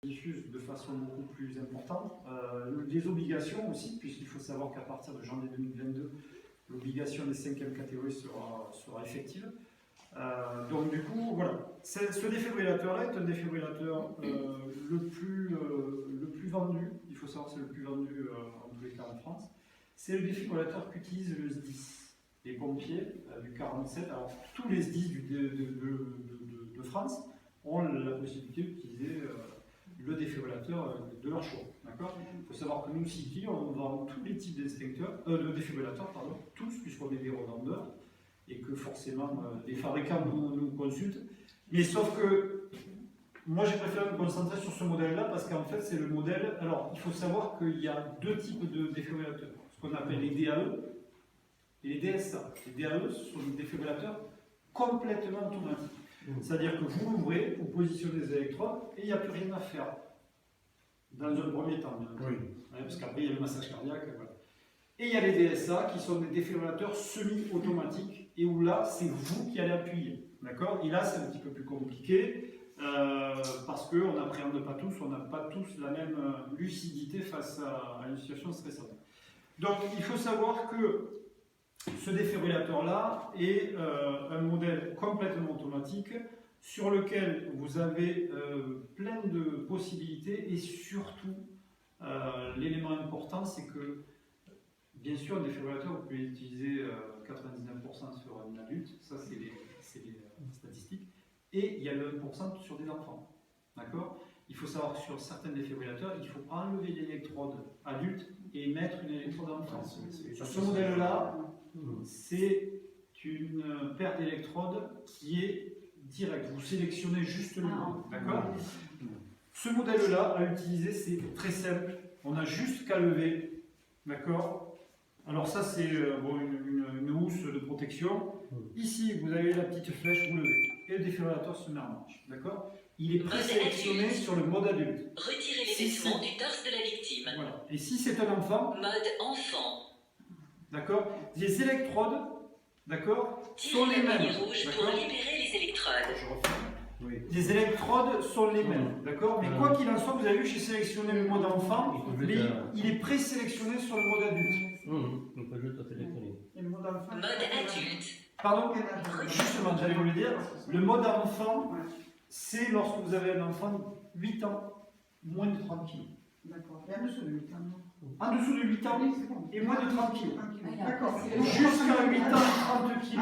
diffuse de façon beaucoup plus importante. Des obligations aussi, puisqu'il faut savoir qu'à partir de janvier 2022, l'obligation des 5e catégories sera effective. Donc du coup, voilà. Ce défibrillateur-là est un défibrillateur le plus vendu. Il faut savoir que c'est le plus vendu en tous les cas en France. C'est le défibrillateur qu'utilise le SDIS, les pompiers du 47. Alors tous les SDIS de France ont la possibilité d'utiliser le défibrillateur de leur choix. Il faut savoir que nous, City, on vend tous les types de défibrillateurs, tous, puisqu'on est des revendeurs, et que forcément les fabricants nous consultent. Mais sauf que moi j'ai préféré me concentrer sur ce modèle-là parce qu'en fait c'est le modèle. Alors il faut savoir qu'il y a deux types de défibrillateurs, ce qu'on appelle les DAE et les DSA. Les DAE sont des défibrillateurs complètement automatiques. C'est-à-dire que vous l'ouvrez, vous positionnez les électrodes et il n'y a plus rien à faire. Dans un premier temps, parce qu'après il y a le massage cardiaque. Voilà. Et il y a les DSA qui sont des défibrillateurs semi-automatiques et où là c'est vous qui allez appuyer. D'accord ? Et là c'est un petit peu plus compliqué parce qu'on n'appréhende pas tous, on n'a pas tous la même lucidité face à une situation stressante. Donc il faut savoir que ce défibrillateur-là est un modèle complètement automatique sur lequel vous avez plein de possibilités et surtout l'élément important c'est que bien sûr un défibrillateur vous pouvez l'utiliser 99% sur un adulte, ça c'est les statistiques, et il y a le 1% sur des enfants. D'accord ? Il faut savoir que sur certains défibrillateurs, il faut enlever l'électrode adulte et mettre une électrode enfant. Sur ce modèle-là, c'est une paire d'électrodes qui est directe. Vous sélectionnez juste le modèle. D'accord ? Ce modèle-là, à utiliser, c'est très simple. On a juste qu'à lever. D'accord ? Alors ça, c'est une housse de protection. Ici, vous avez la petite flèche, vous levez. Et le défibrillateur se met en marche. D'accord ? Il est présélectionné sur le mode adulte. Retirez les vêtements du torse de la victime. Voilà. Et si c'est un enfant, mode enfant. D'accord ? Les électrodes, d'accord, sont les mêmes. Rouge pour libérer les électrodes. Les électrodes sont les mêmes, d'accord ? Mais quoi qu'il en soit, vous avez vu, j'ai sélectionné le mode enfant, mais il est présélectionné sur le mode adulte. Et le mode enfant. Mode adulte. Pardon ? Justement, j'allais vous le dire. Le mode enfant, c'est lorsque vous avez un enfant de 8 ans, moins de 30 kg. D'accord. Et en dessous de 8 ans. En dessous de 8 ans et moins de 30 kg. D'accord. Jusqu'à 8 ans, 30 kg.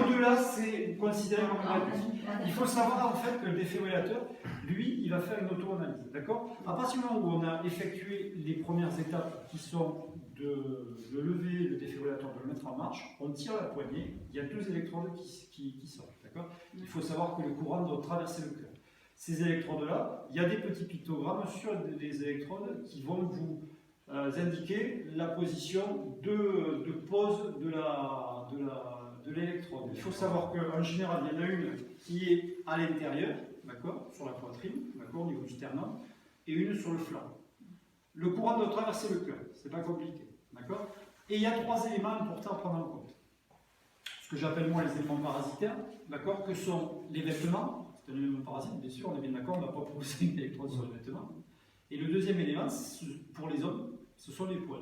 Au-delà, c'est considéré comme un adulte. Il faut savoir en fait que le défibrillateur, lui, il va faire une auto-analyse. D'accord ? À partir du moment où on a effectué les premières étapes qui sont de lever le défibrillateur, de le mettre en marche, on tire la poignée, il y a deux électrodes qui sortent. D'accord ? Il faut savoir que le courant doit traverser le cœur. Ces électrodes-là, il y a des petits pictogrammes sur les électrodes qui vont vous indiquer la position de pose de l'électrode. Il faut savoir qu'en général, il y en a une qui est à l'intérieur, d'accord, sur la poitrine, d'accord, au niveau du sternum, et une sur le flanc. Le courant doit traverser le cœur, c'est pas compliqué, d'accord. Et il y a trois éléments importants à prendre en compte. Ce que j'appelle moi les éléments parasitaires, d'accord, que sont les vêtements. C'est un élément parasite, bien sûr, on est bien d'accord, on ne va pas poser une électrode sur les vêtements. Et le deuxième élément, pour les hommes, ce sont les poils.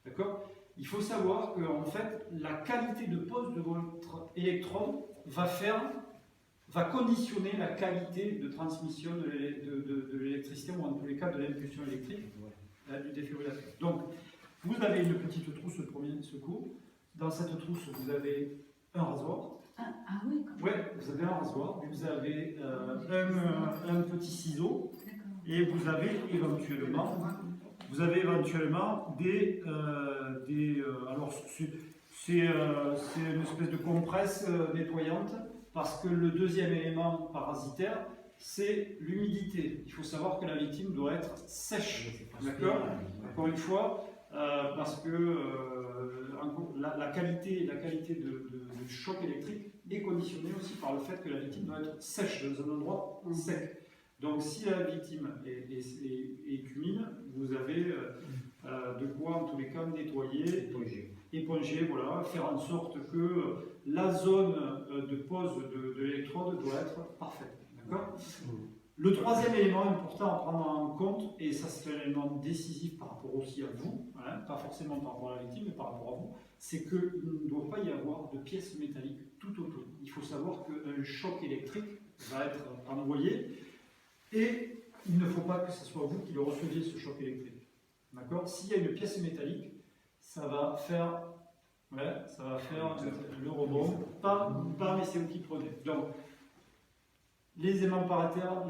D'accord ? Il faut savoir que en fait, la qualité de pose de votre électrode va conditionner la qualité de transmission de l'électricité, ou en tous les cas de l'impulsion électrique du défibrillateur. Donc, vous avez une petite trousse de premier secours. Dans cette trousse, vous avez un rasoir. Ah oui, quand même. Ouais, vous avez un rasoir, vous avez un petit ciseau, et vous avez éventuellement alors c'est une espèce de compresse nettoyante, parce que le deuxième élément parasitaire, c'est l'humidité. Il faut savoir que la victime doit être sèche, d'accord ? Encore une fois, parce que la qualité du choc électrique est conditionnée aussi par le fait que la victime doit être sèche, dans un endroit sec. Donc si la victime est humide, vous avez de quoi en tous les cas nettoyer, éponger, voilà, faire en sorte que la zone de pose de l'électrode doit être parfaite. D'accord ? Le troisième élément important à prendre en compte, et ça c'est un élément décisif par rapport aussi à vous, hein, pas forcément par rapport à la victime, mais par rapport à vous, c'est qu'il ne doit pas y avoir de pièces métalliques tout autour. Il faut savoir qu'un choc électrique va être envoyé et il ne faut pas que ce soit vous qui le receviez, ce choc électrique. D'accord? S'il y a une pièce métallique, ça va faire, le rebond, pas mais c'est vous qui prenez. Donc, les éléments parasitaires,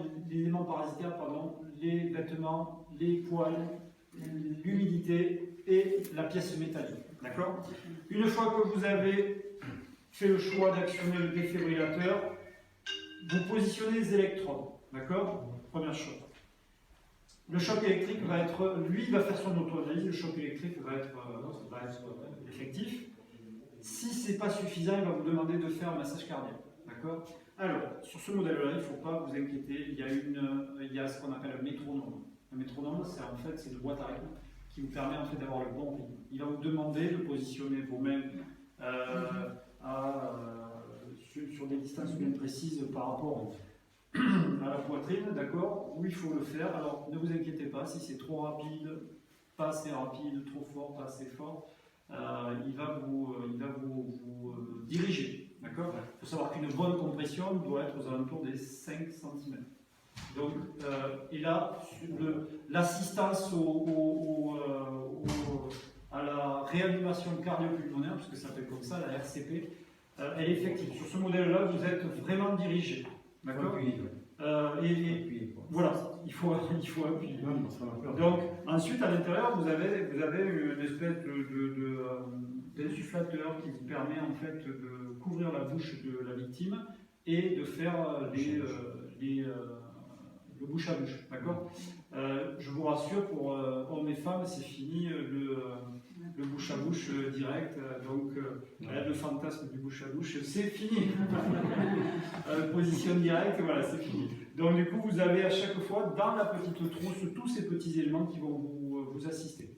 les vêtements, les poils, l'humidité et la pièce métallique. D'accord? Une fois que vous avez fait le choix d'actionner le défibrillateur, vous positionnez les électrodes. D'accord? Première chose. Le choc électrique va être, lui, il va faire son auto-analyse, le choc électrique va être effectif. Si ce n'est pas suffisant, il va vous demander de faire un massage cardiaque. D'accord? Alors, sur ce modèle-là, il ne faut pas vous inquiéter, il y a ce qu'on appelle un métronome. Un métronome, c'est une boîte à rythme qui vous permet en fait d'avoir le bon rythme. Il va vous demander de positionner vos mains sur des distances bien précises par rapport à la poitrine, d'accord, où il faut le faire. Alors, ne vous inquiétez pas, si c'est trop rapide, pas assez rapide, trop fort, pas assez fort, il va vous diriger. D'accord. Il faut savoir qu'une bonne compression doit être aux alentours des 5 cm. Donc, et là, l'assistance à la réanimation cardio-pulmonaire, puisque ça s'appelle comme ça, la RCP, elle est effective. Sur ce modèle-là, vous êtes vraiment dirigé. D'accord. Voilà, il faut appuyer. Donc, ensuite, à l'intérieur, vous avez une espèce d'insufflateur qui vous permet en fait de couvrir la bouche de la victime et de faire le bouche à bouche. D'accord. Je vous rassure, pour hommes et femmes, c'est fini le bouche à bouche direct. Donc, le fantasme du bouche à bouche, c'est fini. Position directe, voilà, c'est fini. Donc, du coup, vous avez à chaque fois dans la petite trousse tous ces petits éléments qui vont vous assister.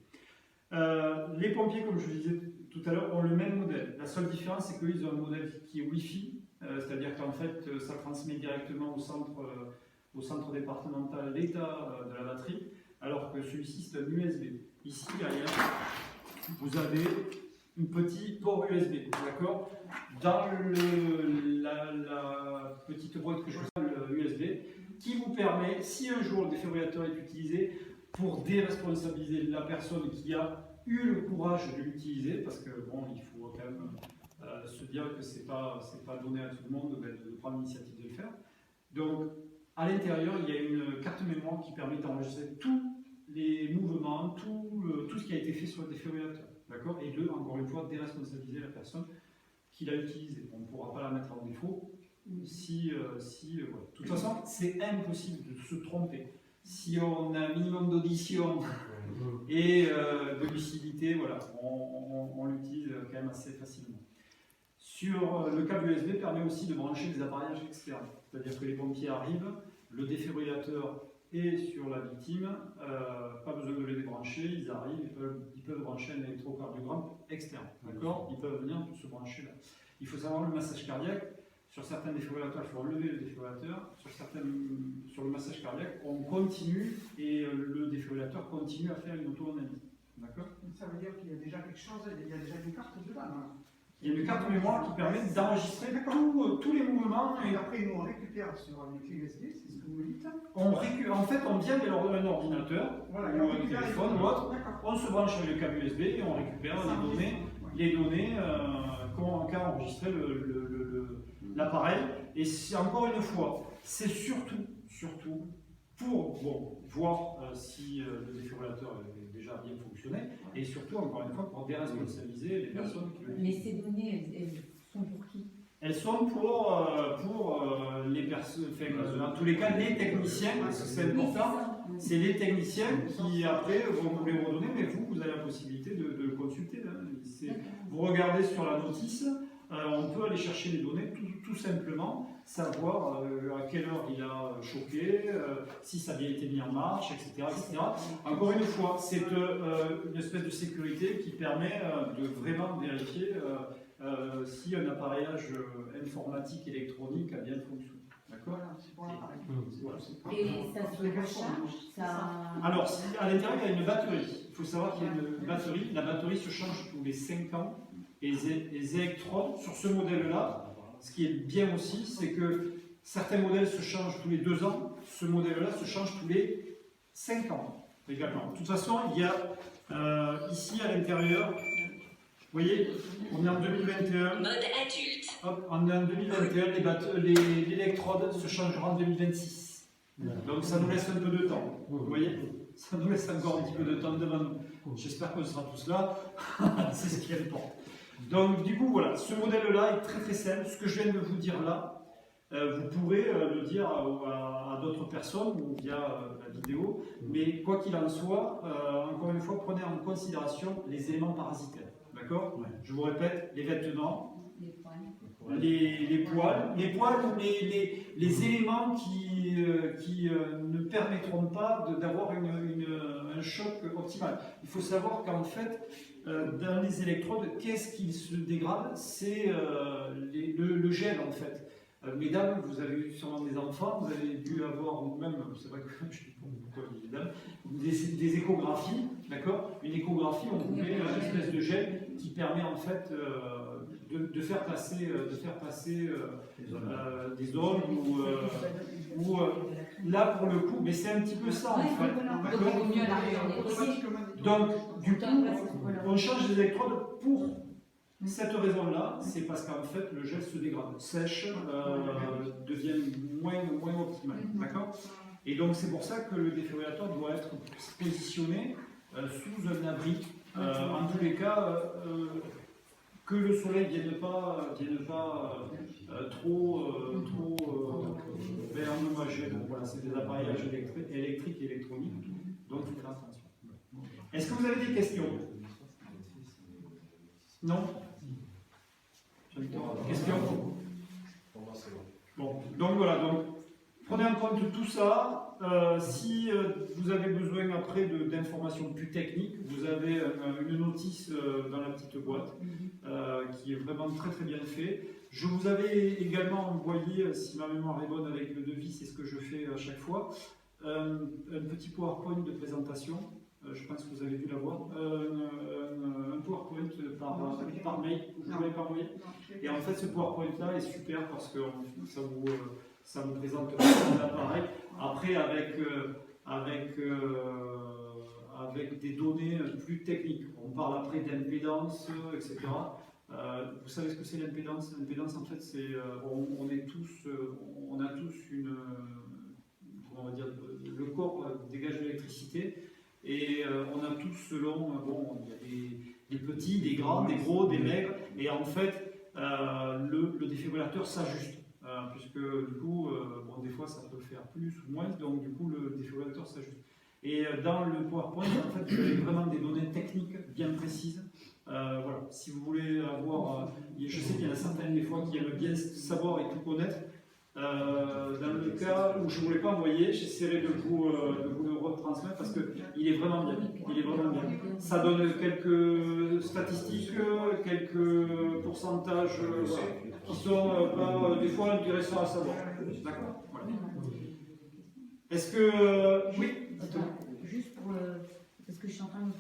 Les pompiers, comme je vous disais tout à l'heure, ont le même modèle. La seule différence, c'est qu'ils ont un modèle qui est Wi-Fi, c'est-à-dire qu'en fait, ça transmet directement au centre départemental l'état de la batterie, alors que celui-ci, c'est un USB. Ici, derrière, vous avez un petit port USB, d'accord? Dans la petite boîte que je vous le USB, qui vous permet, si un jour le défibrillateur est utilisé, pour déresponsabiliser la personne qui a eu le courage de l'utiliser, parce que bon, il faut quand même se dire que c'est pas donné à tout le monde de prendre l'initiative de le faire. Donc, à l'intérieur, il y a une carte mémoire qui permet d'enregistrer tous les mouvements, tout ce qui a été fait sur le défibrillateur, d'accord, et de, encore une fois, déresponsabiliser la personne qui l'a utilisé. On ne pourra pas la mettre en défaut voilà. De toute façon, c'est impossible de se tromper. Si on a un minimum d'audition et de lucidité, voilà, on l'utilise quand même assez facilement. Sur le câble USB permet aussi de brancher des appareillages externes, c'est-à-dire que les pompiers arrivent, le défibrillateur est sur la victime, pas besoin de les débrancher, ils arrivent, ils peuvent brancher un électrocardiogramme externe, d'accord? Ils peuvent venir se brancher là. Il faut savoir le massage cardiaque. Sur certains défibrillateurs, il faut enlever le défibrillateur. Sur le massage cardiaque, on continue et le défibrillateur continue à faire une auto-analyse. D'accord? Ça veut dire qu'il y a déjà quelque chose, il y a déjà une carte dedans. Hein. Il y a une carte mémoire qui permet d'enregistrer tous les mouvements. Et après, nous, on récupère sur une clé USB, c'est ce que vous me dites. En fait, on vient d'un ordinateur, voilà, ou un téléphone ou autre, on se branche avec le câble USB et on récupère les données qu'a enregistré l'appareil. Et encore une fois, c'est surtout pour voir si le défibrillateur est déjà bien fonctionné, et surtout, encore une fois, pour déresponsabiliser les personnes qui le Mais ces données, elles sont pour qui? Elles sont pour les personnes, dans tous les cas, les techniciens, parce que c'est important, c'est les techniciens qui après vont vous les redonner, mais vous avez la possibilité de le consulter. Hein. Vous regardez sur la notice, on peut aller chercher les données tout simplement, savoir à quelle heure il a choqué, si ça a bien été mis en marche, etc. etc. Encore une fois, c'est une espèce de sécurité qui permet de vraiment vérifier si un appareillage informatique électronique a bien fonctionné. D'accord. Voilà, c'est pour l'appareil. Voilà. Et ça se recharge, ça... Alors, à l'intérieur, il y a une batterie. Il faut savoir qu'il y a une batterie. La batterie se change tous les 5 ans. Et les électrodes, sur ce modèle-là, ce qui est bien aussi, c'est que certains modèles se changent tous les 2 ans. Ce modèle-là se change tous les 5 ans également. De toute façon, il y a ici à l'intérieur, vous voyez, on est en 2021. Mode adulte. Hop, on est en 2021, l'électrode se changera en 2026. Donc ça nous laisse un peu de temps. Vous voyez, ça nous laisse encore un petit peu de temps devant nous. J'espère qu'on sera tous là. C'est ce qui est important. Donc du coup, voilà, ce modèle-là est très très simple. Ce que je viens de vous dire là, vous pourrez le dire à d'autres personnes ou via la vidéo. Mais quoi qu'il en soit, encore une fois, prenez en considération les éléments parasitaires. D'accord ? Je vous répète, les vêtements, les poils ou les éléments qui ne permettront pas d'avoir un choc optimal. Il faut savoir qu'en fait, dans les électrodes, qu'est-ce qui se dégrade? C'est le gel en fait. Mesdames, vous avez eu sûrement des enfants, vous avez dû avoir, ou même, c'est vrai que je ne sais pas pourquoi je dis mesdames, des échographies, d'accord? Une échographie, on met une espèce de gel qui permet en fait de faire passer des zones ou là pour le coup, mais c'est un petit peu ça en fait, d'accord? Donc du coup, on change les électrodes pour cette raison-là, c'est parce qu'en fait le gel se dégrade, sèche, devient moins optimal, d'accord? Et donc c'est pour ça que le défibrillateur doit être positionné sous un abri. En tous les cas, que le soleil ne vienne pas trop endommager. Donc voilà, c'est des appareillages électriques et électroniques, donc il faut faire attention. Est-ce que vous avez des questions? Non? Question? Bon, donc voilà, donc prenez en compte tout ça. Si vous avez besoin après d'informations plus techniques, vous avez une notice dans la petite boîte qui est vraiment très très bien fait. Je vous avais également envoyé, si ma mémoire est bonne avec le devis, c'est ce que je fais à chaque fois, un petit PowerPoint de présentation. Je pense que vous avez dû l'avoir. Un PowerPoint par mail, je vous l'avais pas envoyé. Et en fait, ce PowerPoint-là est super parce que ça vous présente l'appareil. Après, avec des données plus techniques. On parle après d'impédance, etc. Vous savez ce que c'est l'impédance? L'impédance, en fait, c'est on a tous comment on va dire, le corps dégage de l'électricité. Et on a tous selon, il y a des petits, des grands, des gros, des maigres, et en fait le défibrillateur s'ajuste, puisque du coup, des fois ça peut faire plus ou moins, donc du coup le défibrillateur s'ajuste. Et dans le PowerPoint, en fait, vous avez vraiment des données techniques bien précises. Voilà. Si vous voulez avoir, je sais qu'il y en a certaines des fois qui aiment bien savoir et tout connaître. Dans le cas où je ne voulais pas envoyer, j'essaierai de vous le retransmettre parce qu'il est vraiment bien. Il est vraiment bien. Ça donne quelques statistiques, quelques pourcentages qui sont pas des fois intéressants à savoir. D'accord. Voilà. Est-ce que oui. Juste pour parce que je suis en train de